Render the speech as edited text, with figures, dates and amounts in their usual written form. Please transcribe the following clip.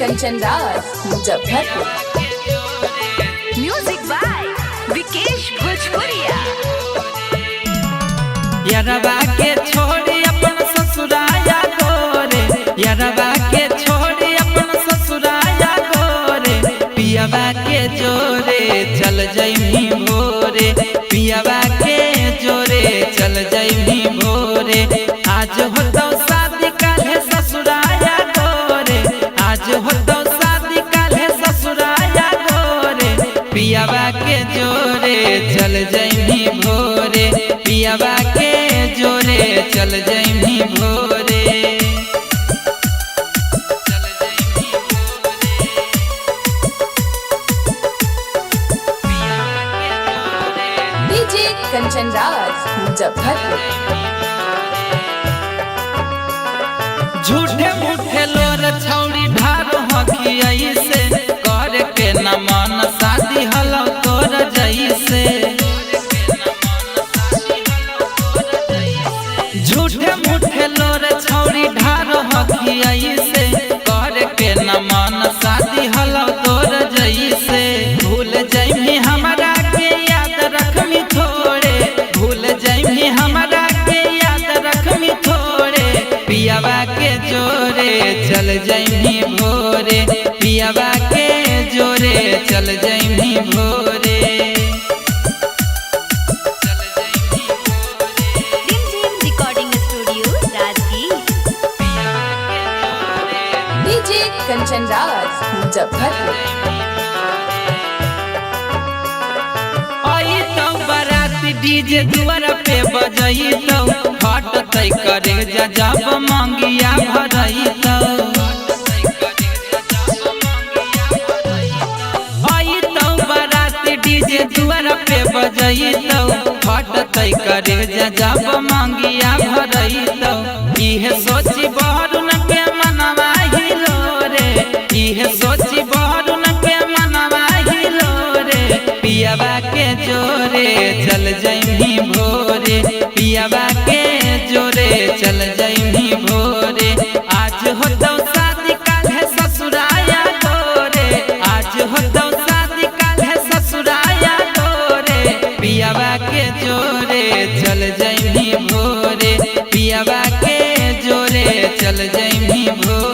Kanchan Raj Muzaffarpur. Music by Vikesh Bhojpuriya. यरबा के छोड़ी अपन ससुराया गोरे, यरबा के छोड़ी अपन ससुराया गोरे, पियाबा के जोरे चल जइमी भोरे, पियाबा के जोरे चल जइमी भोरे। आज होतो शादी काल्हे ससुराया गोरे, आज होतो शादी काल्हे ससुराया गोरे, पियाबा के जोरे चल जइमी भोरे, पियाबा के जोरे चल जइमी भोरे। डीजे कंचन राज मुजफ्फरपुर। झूठे मूठे लोर छौड़ी ढारो हखियाई से, कर के न मन शादी हलो तोर जैसे। झूठे मूठे लोर छौड़ी ढारो हखियाई से, कर के न मन शादी हलो तोर जैसे। भूल जइमी हमरा के याद रखमी थोड़े, भूल जइमी हमरा के याद रखमी थोड़े, पियाबा के जोरे चल जइमी भोरे, पियाबा के जोरे चल जइमी भोरे। Recording studio Rajgir. DJ Kanchan Raj Muzaffarpur. आई तो बाराती डीजे दुआर पे बजई तो, हट तय करे जा जब मांगिया भरई तो। आई तो बाराती डीजे दुआर पे बजई तो, हट तय करे जा जब मांगिया भरई तो। इहे सोची बहरुन के मनवा हिलो रे, इहे सोची बहरुन के मनवा हिलो रे, पियाबा के जोरे चल जइमी भोरे, पियाबा के जोरे चल जइमी भोरे। आज होतो शादी काल्हे ससुराया गोरे, आज होतो शादी काल्हे ससुराया गोरे, पियाबा के जोरे चल जइमी भोरे, पियाबा के जोरे चल जइमी भोरे।